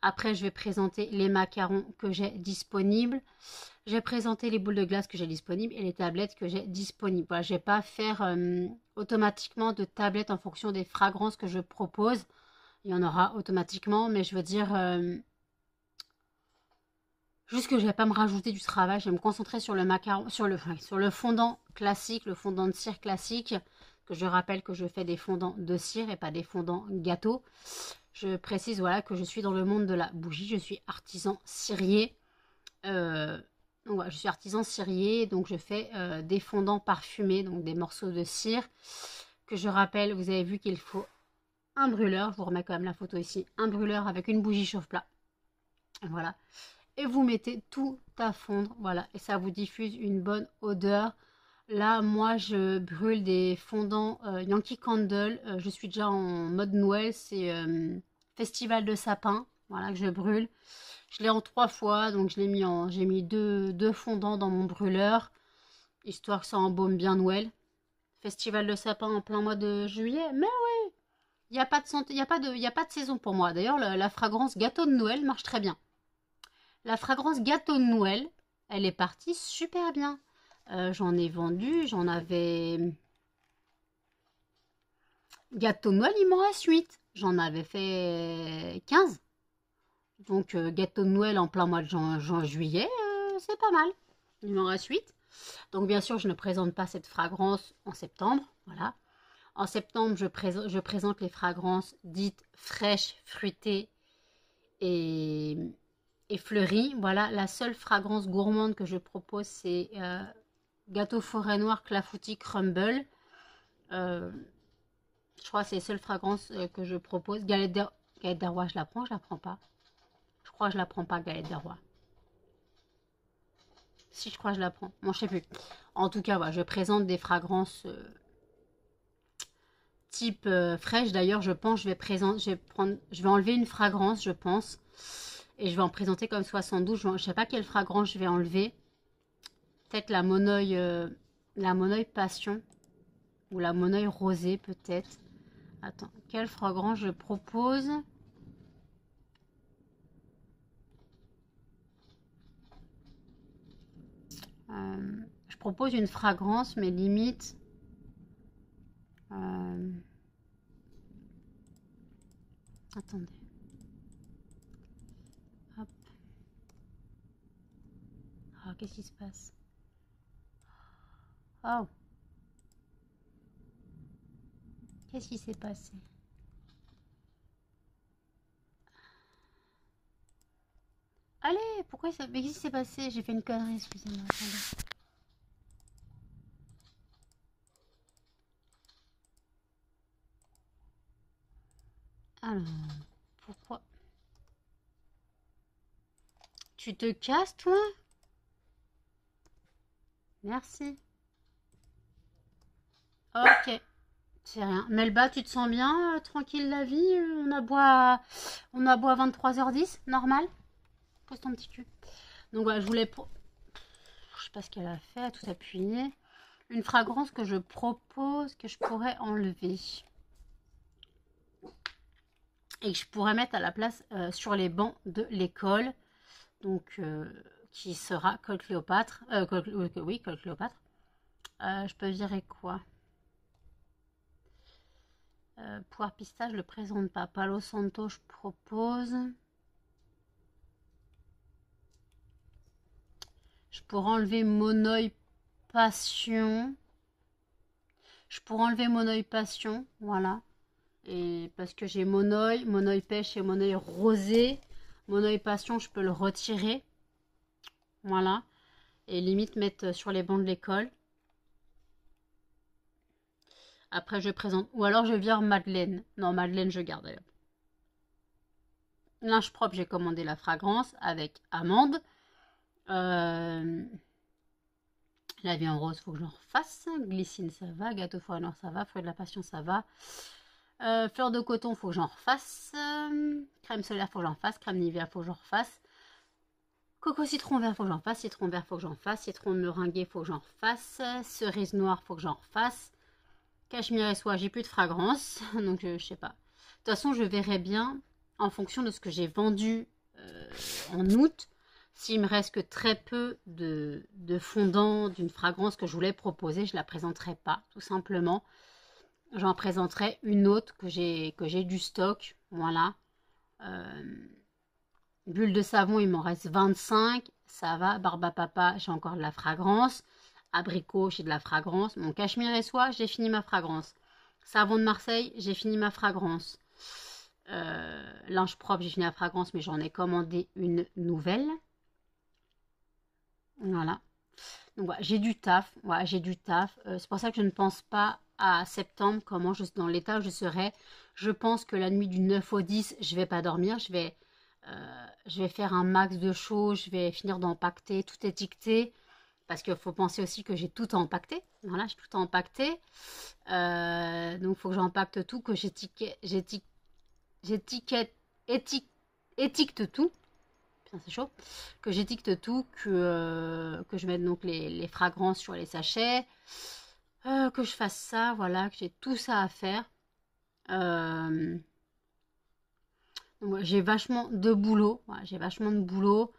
Après, je vais présenter les macarons que j'ai disponibles. Je vais présenter les boules de glace que j'ai disponibles et les tablettes que j'ai disponibles. Voilà, je ne vais pas faire automatiquement de tablettes en fonction des fragrances que je propose. Il y en aura automatiquement, mais je veux dire... juste que je ne vais pas me rajouter du travail. Je vais me concentrer sur le macaron, sur le fondant classique, le fondant de cire classique. Que je rappelle que je fais des fondants de cire et pas des fondants gâteaux. Je précise voilà, que je suis dans le monde de la bougie. Je suis artisan cirier. Donc voilà, je suis artisan cirier. Donc je fais des fondants parfumés, donc des morceaux de cire. Que je rappelle, vous avez vu qu'il faut un brûleur. Je vous remets quand même la photo ici. Un brûleur avec une bougie chauffe-plat. Voilà. Et vous mettez tout à fondre. Voilà. Et ça vous diffuse une bonne odeur. Là, moi, je brûle des fondants Yankee Candle. Je suis déjà en mode Noël. C'est Festival de sapin. Voilà, que je brûle. Je l'ai en 3 fois. Donc, j'ai mis deux fondants dans mon brûleur. Histoire que ça embaume bien Noël. Festival de sapin en plein mois de juillet. Mais ouais, il n'y a pas de santé, y a pas de saison pour moi. D'ailleurs, la fragrance gâteau de Noël marche très bien. La fragrance gâteau de Noël, elle est partie super bien. J'en ai vendu, j'en avais... Gâteau de Noël, il m'en reste 8. J'en avais fait 15. Donc, gâteau de Noël en plein mois de juillet, c'est pas mal. Il m'en reste 8. Donc, bien sûr, je ne présente pas cette fragrance en septembre. Voilà. En septembre, je présente les fragrances dites fraîches, fruitées et fleuries. Voilà, la seule fragrance gourmande que je propose, c'est... Gâteau forêt noire clafoutis crumble. Je crois que c'est les seules fragrances que je propose. Galette des rois, je la prends, je la prends pas. Je crois que je la prends pas, galette des rois. Si, je crois que je la prends. Bon, je sais plus. En tout cas, voilà, je présente des fragrances type fraîche. D'ailleurs, je pense je vais enlever une fragrance, je pense. Et je vais en présenter comme 72. Je sais pas quelle fragrance je vais enlever. Peut-être la Moneuil Passion ou la Moneuil Rosée peut-être. Attends, quelle fragrance je propose? Je propose une fragrance, mais limite... attendez. Hop. Ah, qu'est-ce qui se passe? Oh. Qu'est-ce qui s'est passé? Allez, pourquoi ça... Mais qu'est-ce qui s'est passé? J'ai fait une connerie, excusez-moi. Attendez. Alors, pourquoi? Tu te casses, toi? Merci. Ok. C'est rien. Melba, tu te sens bien? Tranquille la vie? On a beau à 23h10, normal? Pose ton petit cul. Donc voilà, je voulais... Je sais pas ce qu'elle a fait, tout appuyer. Une fragrance que je propose, que je pourrais enlever. Et que je pourrais mettre à la place sur les bancs de l'école. Donc, qui sera Col Cléopâtre. Oui, Col Cléopâtre. Je peux virer quoi? Poire pistache, je le présente pas. Palo Santo, je propose. Je pourrais enlever Monoï Passion. Je pourrais enlever Monoï Passion, voilà. Et parce que j'ai Monoï, Monoï Pêche et Monoï Rosé. Monoï Passion, je peux le retirer. Voilà. Et limite mettre sur les bancs de l'école. Après, je présente. Ou alors, je vire Madeleine. Non, Madeleine, je garde. Allez. Linge propre, j'ai commandé la fragrance avec amande. La vie en rose, faut que j'en refasse. Glycine, ça va. Gâteau forêt noire, ça va. Fruit de la passion, ça va. Fleur de coton, faut que j'en refasse. Crème solaire, faut que j'en fasse. Crème Nivea, faut que j'en refasse. Coco citron vert, faut que j'en fasse. Citron vert, faut que j'en fasse. Citron meringué, faut que j'en refasse. Cerise noire, faut que j'en refasse. Cachemire et soie, j'ai plus de fragrance. Donc, je sais pas. De toute façon, je verrai bien en fonction de ce que j'ai vendu en août. S'il me reste que très peu de fondant d'une fragrance que je voulais proposer, je la présenterai pas, tout simplement. J'en présenterai une autre que j'ai du stock. Voilà. Bulle de savon, il m'en reste 25. Ça va. Barbe à papa, j'ai encore de la fragrance. Abricot, j'ai de la fragrance. Mon cachemire et soie, j'ai fini ma fragrance. Savon de Marseille, j'ai fini ma fragrance. Linge propre, j'ai fini la fragrance, mais j'en ai commandé une nouvelle. Voilà. Donc voilà, j'ai du taf. Voilà, j'ai du taf. C'est pour ça que je ne pense pas à septembre, dans l'état où je serai. Je pense que la nuit du 9 au 10, je vais pas dormir. Je vais faire un max de choses. Je vais finir d'empaqueter, tout étiqueter. Parce qu'il faut penser aussi que j'ai tout empaqueté. Voilà, j'ai tout empaqueté. Donc, il faut que j'empacte tout, que étiquette tout. Putain, c'est chaud. Que j'étiquette tout, que je mette donc les fragrances sur les sachets. Que je fasse ça, voilà, que j'ai tout ça à faire. Donc, j'ai vachement de boulot. Voilà, j'ai vachement de boulot.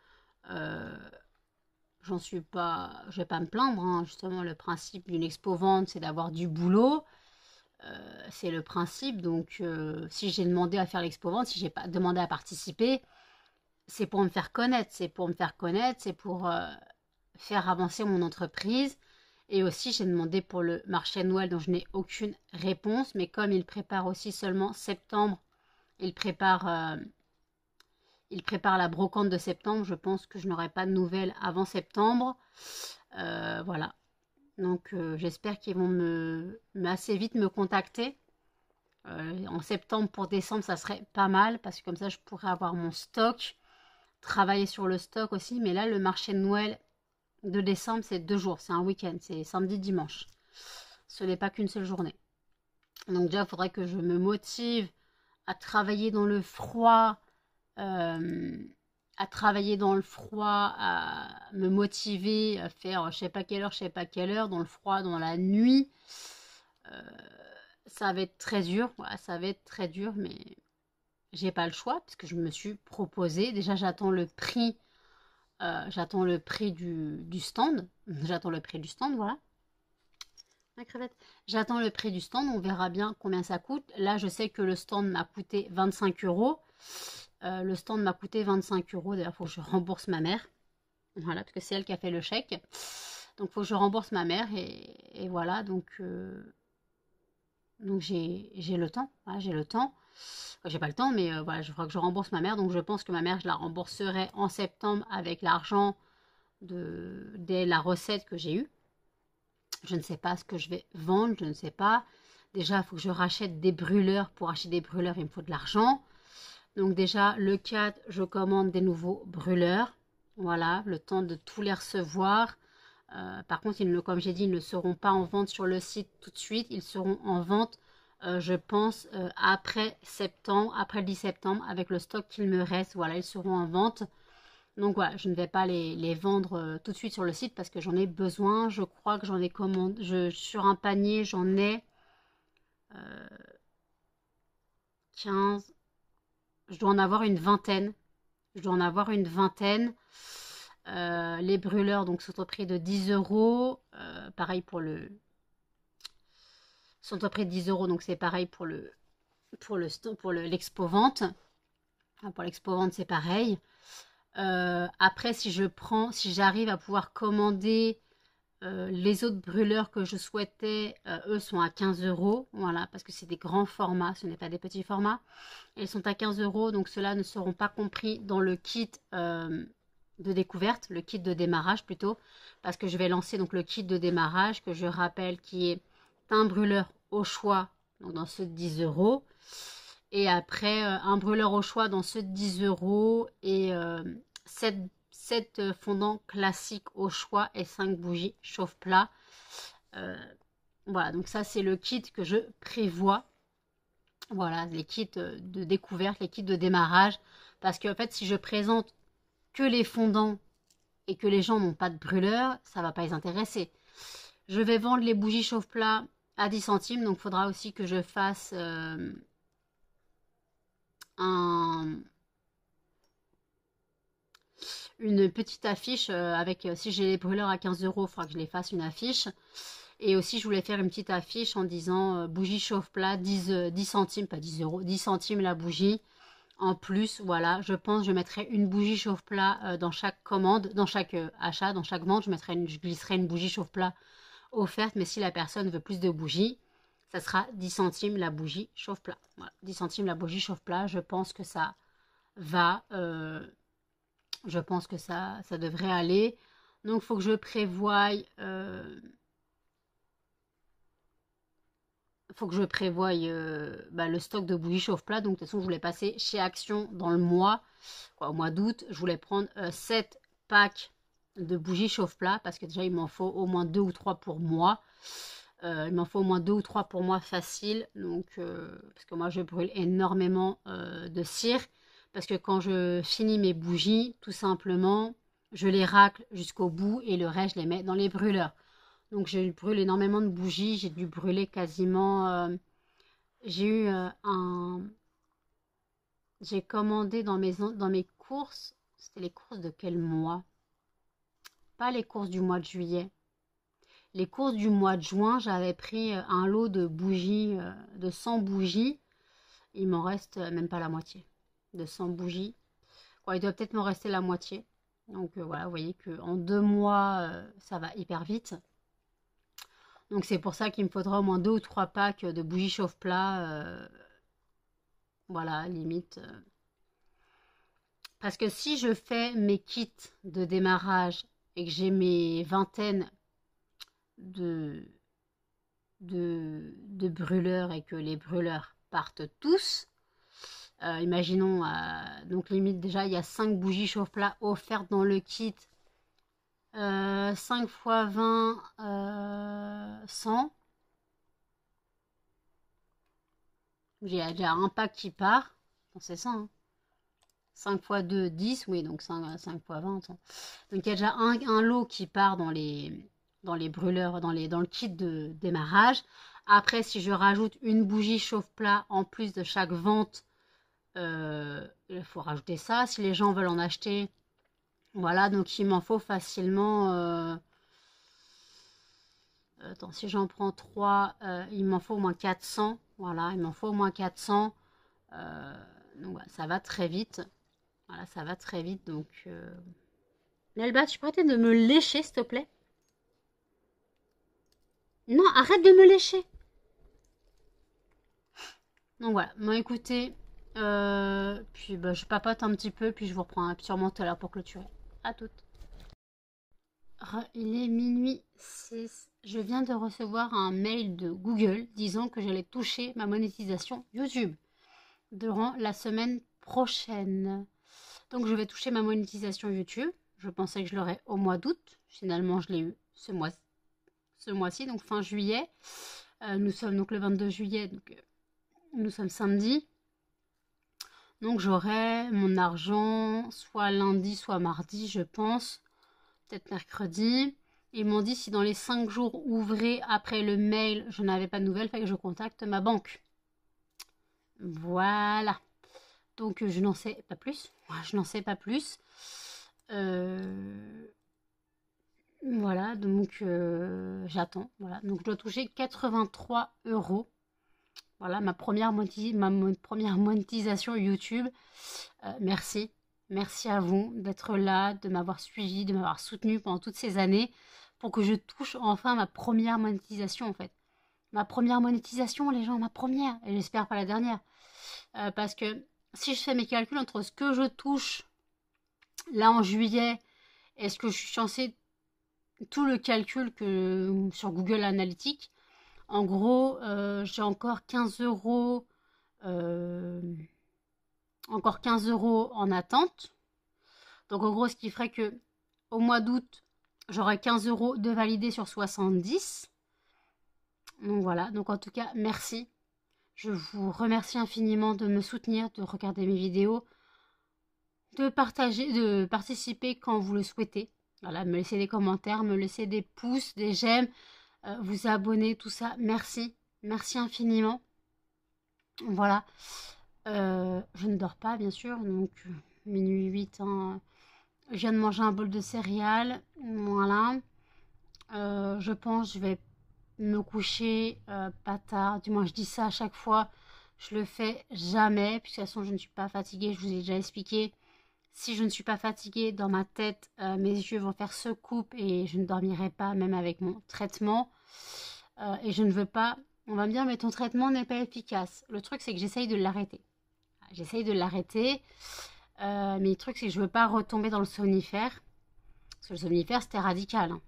J'en suis pas, je vais pas me plaindre, hein. Justement, le principe d'une expo-vente, c'est d'avoir du boulot. C'est le principe. Donc, si j'ai demandé à faire l'expo-vente, si j'ai pas demandé à participer, c'est pour me faire connaître. C'est pour me faire connaître, c'est pour faire avancer mon entreprise. Et aussi, j'ai demandé pour le marché de Noël, dont je n'ai aucune réponse. Mais comme il prépare aussi seulement septembre, il prépare la brocante de septembre. Je pense que je n'aurai pas de nouvelles avant septembre. Voilà. Donc, j'espère qu'ils vont assez vite me contacter. En septembre pour décembre, ça serait pas mal. Parce que comme ça, je pourrais avoir mon stock. Travailler sur le stock aussi. Mais là, le marché de Noël de décembre, c'est 2 jours. C'est un week-end. C'est samedi, dimanche. Ce n'est pas qu'une seule journée. Donc déjà, il faudrait que je me motive à travailler dans le froid. À me motiver, à faire je sais pas quelle heure, dans le froid, dans la nuit. ça va être très dur, voilà, ça va être très dur, mais j'ai pas le choix parce que je me suis proposé. Déjà, j'attends le prix du stand. J'attends le prix du stand, voilà. La crevette. J'attends le prix du stand, on verra bien combien ça coûte. Là, je sais que le stand m'a coûté 25 euros. Le stand m'a coûté 25 euros. D'ailleurs, il faut que je rembourse ma mère. Voilà, parce que c'est elle qui a fait le chèque. Donc, il faut que je rembourse ma mère. Et voilà, donc j'ai le temps. Voilà, j'ai le temps. Enfin, j'ai pas le temps, mais voilà, je crois que je rembourse ma mère. Donc, je pense que ma mère, je la rembourserai en septembre avec l'argent de la recette que j'ai eue. Je ne sais pas ce que je vais vendre, je ne sais pas. Déjà, il faut que je rachète des brûleurs. Pour acheter des brûleurs, il me faut de l'argent. Donc déjà, le 4, je commande des nouveaux brûleurs. Voilà, le temps de tous les recevoir. Par contre, comme j'ai dit, ils ne seront pas en vente sur le site tout de suite. Ils seront en vente, je pense, après septembre, après le 10 septembre, avec le stock qu'il me reste. Voilà, ils seront en vente. Donc voilà, je ne vais pas les vendre tout de suite sur le site parce que j'en ai besoin. Je crois que j'en ai commandé. Sur un panier, j'en ai 15. Je dois en avoir une vingtaine. Je dois en avoir une vingtaine. Les brûleurs donc sont au prix de 10 euros. Pareil pour le. Sont au prix de 10 euros, donc c'est pareil pour l'expo vente. Pour l'expo vente, c'est pareil. Après, si j'arrive à pouvoir commander les autres brûleurs que je souhaitais, eux sont à 15 euros. Voilà, parce que c'est des grands formats, ce n'est pas des petits formats. Ils sont à 15 euros, donc ceux-là ne seront pas compris dans le kit de découverte, le kit de démarrage plutôt, parce que je vais lancer donc le kit de démarrage que je rappelle qui est un brûleur au choix, donc dans ceux de 10 euros. Et après, un brûleur au choix dans ceux de 10 euros et 7 fondants classiques au choix et 5 bougies chauffe-plat. Voilà, donc ça c'est le kit que je prévois. Voilà, les kits de découverte, les kits de démarrage. Parce qu'en fait, si je présente que les fondants et que les gens n'ont pas de brûleur, ça ne va pas les intéresser. Je vais vendre les bougies chauffe-plat à 10 centimes, donc il faudra aussi que je fasse une petite affiche avec, si j'ai les brûleurs à 15 euros, il faudra que je les fasse une affiche. Et aussi, je voulais faire une petite affiche en disant bougie chauffe-plat, 10 centimes, pas 10 euros, 10 centimes la bougie. En plus, voilà, je pense que je mettrai une bougie chauffe-plat dans chaque commande, dans chaque achat, dans chaque vente, je glisserai une bougie chauffe-plat offerte. Mais si la personne veut plus de bougies, ça sera 10 centimes la bougie chauffe-plat. Voilà, 10 centimes la bougie chauffe-plat, je pense que ça va, je pense que ça devrait aller. Donc, il faut que je prévoie le stock de bougies chauffe-plat. Donc, de toute façon, je voulais passer chez Action dans le mois, au mois d'août. Je voulais prendre 7 packs de bougies chauffe-plat parce que déjà, il m'en faut au moins 2 ou 3 pour moi. Il m'en faut au moins 2 ou 3 pour moi facile. Donc, parce que moi, je brûle énormément de cire. Parce que quand je finis mes bougies, tout simplement, je les racle jusqu'au bout et le reste, je les mets dans les brûleurs. Donc, je brûle énormément de bougies. J'ai dû brûler quasiment... j'ai eu J'ai commandé dans mes courses. C'était les courses de quel mois? Pas les courses du mois de juillet. Les courses du mois de juin, j'avais pris un lot de bougies, de 100 bougies. Il m'en reste même pas la moitié de 100 bougies. Quoi, il doit peut-être m'en rester la moitié. Donc voilà, vous voyez qu'en 2 mois, ça va hyper vite. Donc c'est pour ça qu'il me faudra au moins 2 ou 3 packs de bougies chauffe-plat. Voilà, limite. Parce que si je fais mes kits de démarrage et que j'ai mes vingtaines de brûleurs et que les brûleurs partent tous, imaginons, donc limite déjà il y a 5 bougies chauffe-plat offertes dans le kit, 5 x 20, 100. J'ai déjà un pack qui part, c'est ça, hein. 5 x 2, 10, oui, donc 5 x 20. Donc il y a déjà un lot qui part dans les brûleurs, dans le kit de démarrage. Après, si je rajoute une bougie chauffe-plat en plus de chaque vente, il faut rajouter ça. Si les gens veulent en acheter, voilà, donc il m'en faut facilement... attends, si j'en prends 3, il m'en faut au moins 400. Voilà, il m'en faut au moins 400. Donc voilà, ça va très vite. Voilà, ça va très vite. Donc, Nelba, tu peux arrêter de me lécher, s'il te plaît? Non, arrête de me lécher. Donc voilà, bon écoutez, puis bah, je papote un petit peu, puis je vous reprends sûrement tout à l'heure pour clôturer. À toutes. Il est minuit 6. Je viens de recevoir un mail de Google disant que j'allais toucher ma monétisation YouTube durant la semaine prochaine. Donc je vais toucher ma monétisation YouTube. Je pensais que je l'aurais au mois d'août. Finalement, je l'ai eu ce mois-ci, donc fin juillet. Nous sommes donc le 22 juillet, donc nous sommes samedi. Donc j'aurai mon argent soit lundi, soit mardi, je pense. Peut-être mercredi. Ils m'ont dit si dans les 5 jours ouvrés après le mail, je n'avais pas de nouvelles, il fallait que je contacte ma banque. Voilà. Donc je n'en sais pas plus. Je n'en sais pas plus. Voilà, donc j'attends. Voilà. Donc je dois toucher 83 €. Voilà, ma première monétisation YouTube. Merci. Merci à vous d'être là, de m'avoir suivi, de m'avoir soutenu pendant toutes ces années pour que je touche enfin ma première monétisation en fait. Ma première monétisation, les gens, ma première. Et j'espère pas la dernière. Parce que si je fais mes calculs entre ce que je touche là en juillet et ce que je suis censée, tout le calcul que sur Google Analytics, en gros, j'ai encore 15 €. Encore 15 € en attente. Donc en gros, ce qui ferait que au mois d'août, j'aurai 15 € de validé sur 70. Donc voilà, donc en tout cas, merci. Je vous remercie infiniment de me soutenir, de regarder mes vidéos, de partager, de participer quand vous le souhaitez. Voilà, me laisser des commentaires, me laisser des pouces, des j'aime, vous abonner, tout ça. Merci, merci infiniment. Voilà. Je ne dors pas, bien sûr, donc minuit 8, hein. Je viens de manger un bol de céréales, voilà. Je pense que je vais me coucher pas tard, du moins je dis ça à chaque fois, je le fais jamais, puisque de toute façon je ne suis pas fatiguée, je vous ai déjà expliqué. Si je ne suis pas fatiguée, dans ma tête, mes yeux vont faire secoupe et je ne dormirai pas, même avec mon traitement. Et je ne veux pas, on va me dire, mais ton traitement n'est pas efficace. Le truc, c'est que j'essaye de l'arrêter. J'essaye de l'arrêter. Mais le truc, c'est que je ne veux pas retomber dans le somnifère. Parce que le somnifère, c'était radical. Hein.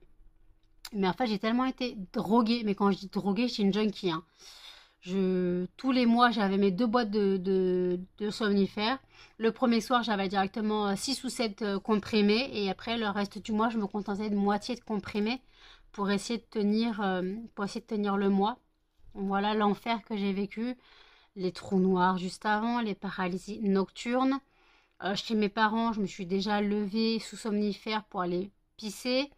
Mais en fait, j'ai tellement été droguée. Mais quand je dis droguée, je suis une junkie. Hein. Tous les mois, j'avais mes 2 boîtes de somnifères. Le premier soir, j'avais directement 6 ou 7 comprimés. Et après, le reste du mois, je me contentais de moitié de comprimés pour essayer de tenir le mois. Voilà l'enfer que j'ai vécu. Les trous noirs juste avant, les paralysies nocturnes. Chez mes parents, je me suis déjà levée sous somnifère pour aller pisser.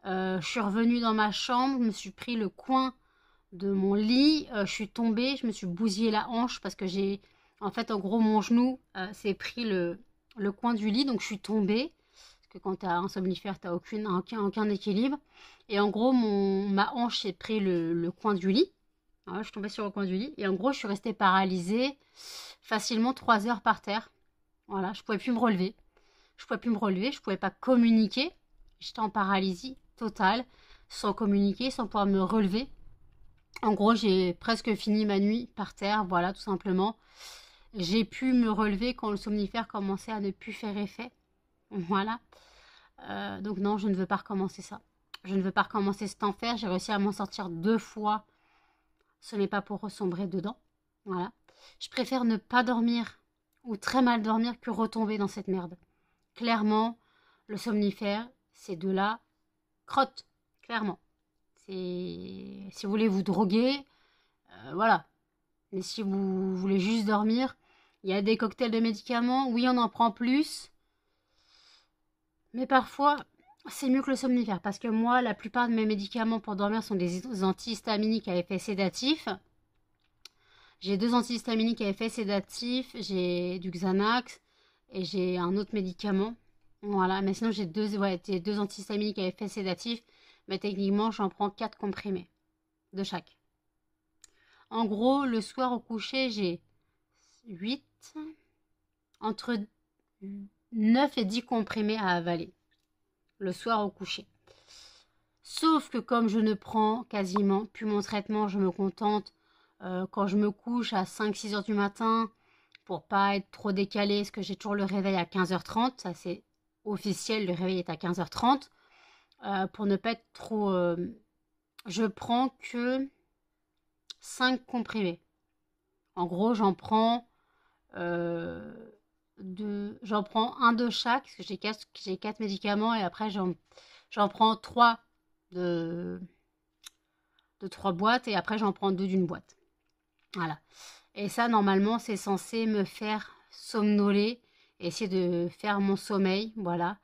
Je suis revenue dans ma chambre, je me suis pris le coin de mon lit, je suis tombée, je me suis bousillé la hanche parce que en fait, en gros, mon genou s'est pris le coin du lit, donc je suis tombée. Parce que quand tu as un somnifère, tu n'as aucun équilibre. Et en gros, ma hanche s'est pris le coin du lit. Alors, je suis tombée sur le coin du lit. Et en gros, je suis restée paralysée facilement 3 heures par terre. Voilà, je ne pouvais plus me relever. Je ne pouvais pas communiquer. J'étais en paralysie totale, sans communiquer, sans pouvoir me relever. En gros, j'ai presque fini ma nuit par terre, voilà, tout simplement. J'ai pu me relever quand le somnifère commençait à ne plus faire effet. Voilà. Donc non, je ne veux pas recommencer ça. Je ne veux pas recommencer cet enfer. J'ai réussi à m'en sortir 2 fois. Ce n'est pas pour ressombrer dedans. Voilà. Je préfère ne pas dormir ou très mal dormir que retomber dans cette merde. Clairement, le somnifère, c'est de la crotte. Clairement. Si vous voulez vous droguer, voilà. Mais si vous voulez juste dormir, il y a des cocktails de médicaments. Oui, on en prend plus. Mais parfois, c'est mieux que le somnifère. Parce que moi, la plupart de mes médicaments pour dormir sont des antihistaminiques à effet sédatif. J'ai 2 antihistaminiques à effet sédatif. J'ai du Xanax et j'ai un autre médicament. Voilà, mais sinon j'ai deux antihistaminiques à effet sédatif. Mais techniquement, j'en prends 4 comprimés de chaque. En gros, le soir au coucher, j'ai 8, entre 9 et 10 comprimés à avaler. Le soir au coucher. Sauf que comme je ne prends quasiment plus mon traitement, je me contente quand je me couche à 5-6 heures du matin pour pas être trop décalé, parce que j'ai toujours le réveil à 15h30. Ça c'est officiel, le réveil est à 15h30. Pour ne pas être trop... je prends que 5 comprimés. En gros, j'en prends j'en prends un de chaque, parce que j'ai 4 médicaments, et après j'en prends 3 de 3 boîtes, et après j'en prends 2 d'une boîte. Voilà. Et ça, normalement, c'est censé me faire somnoler, essayer de faire mon sommeil, voilà.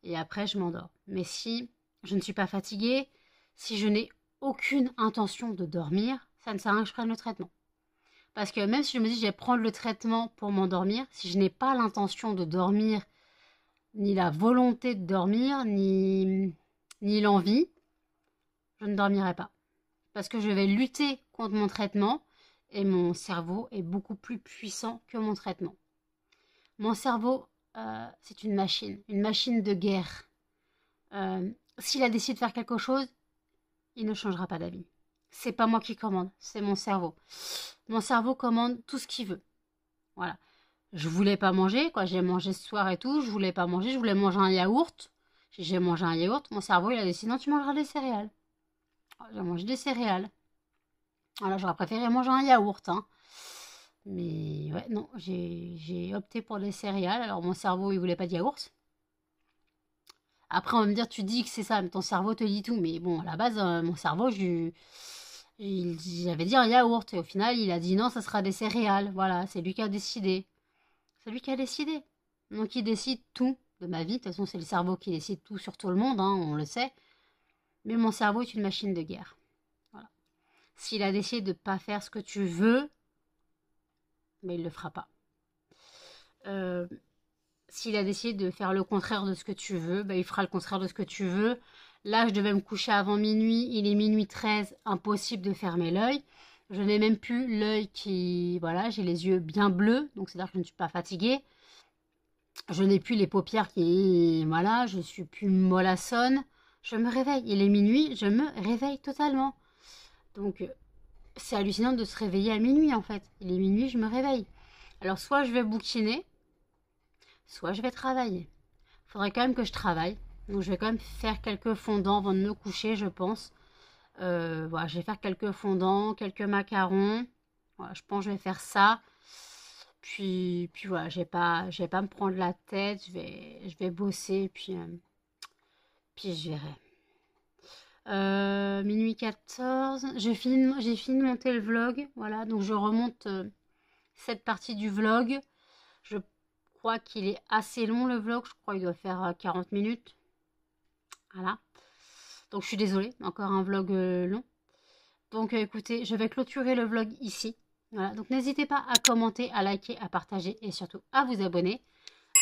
Et après, je m'endors. Mais si je ne suis pas fatiguée, si je n'ai aucune intention de dormir, ça ne sert à rien que je prenne le traitement. Parce que même si je me dis je vais prendre le traitement pour m'endormir, si je n'ai pas l'intention de dormir, ni la volonté de dormir, ni l'envie, je ne dormirai pas. Parce que je vais lutter contre mon traitement et mon cerveau est beaucoup plus puissant que mon traitement. Mon cerveau, c'est une machine de guerre. S'il a décidé de faire quelque chose, il ne changera pas d'avis. C'est pas moi qui commande, c'est mon cerveau. Mon cerveau commande tout ce qu'il veut. Voilà. Je voulais pas manger, quoi. J'ai mangé ce soir et tout. Je voulais pas manger. Je voulais manger un yaourt. J'ai mangé un yaourt. Mon cerveau, il a décidé, non, tu mangeras des céréales. J'ai mangé des céréales. Alors, j'aurais préféré manger un yaourt, hein. Mais ouais, non, j'ai opté pour des céréales. Alors, mon cerveau, il voulait pas de yaourt. Après, on va me dire, tu dis que c'est ça, mais ton cerveau te dit tout. Mais bon, à la base, mon cerveau, j'avais dit un yaourt. Et au final, il a dit non, ça sera des céréales. Voilà, c'est lui qui a décidé. C'est lui qui a décidé. Donc, il décide tout de ma vie. De toute façon, c'est le cerveau qui décide tout sur tout le monde, hein, on le sait. Mais mon cerveau est une machine de guerre. Voilà. S'il a décidé de ne pas faire ce que tu veux, mais il ne le fera pas. S'il a décidé de faire le contraire de ce que tu veux, il fera le contraire de ce que tu veux. Là, je devais me coucher avant minuit. Il est minuit 13. Impossible de fermer l'œil. Je n'ai même plus l'œil qui... Voilà, j'ai les yeux bien bleus. Donc, c'est-à-dire que je ne suis pas fatiguée. Je n'ai plus les paupières qui... Voilà, je suis plus mollassonne. Je me réveille. Il est minuit, je me réveille totalement. Donc, c'est hallucinant de se réveiller à minuit, en fait. Il est minuit, je me réveille. Alors, soit je vais bouquiner, soit je vais travailler. Il faudrait quand même que je travaille. Donc, je vais quand même faire quelques fondants avant de me coucher, je pense. Voilà, je vais faire quelques fondants, quelques macarons. Voilà, je pense que je vais faire ça. Puis voilà, je vais pas me prendre la tête. Je vais bosser, puis je verrai. Minuit 14. J'ai fini de monter le vlog. Voilà, donc je remonte cette partie du vlog. Je crois qu'il est assez long, le vlog. Je crois qu'il doit faire 40 minutes. Voilà. Donc je suis désolée, encore un vlog long. Donc écoutez, je vais clôturer le vlog ici. Voilà, donc n'hésitez pas à commenter, à liker, à partager et surtout à vous abonner.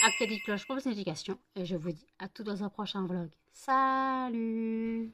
Activez la petite cloche pour vos notifications. Et je vous dis à tout dans un prochain vlog. Salut!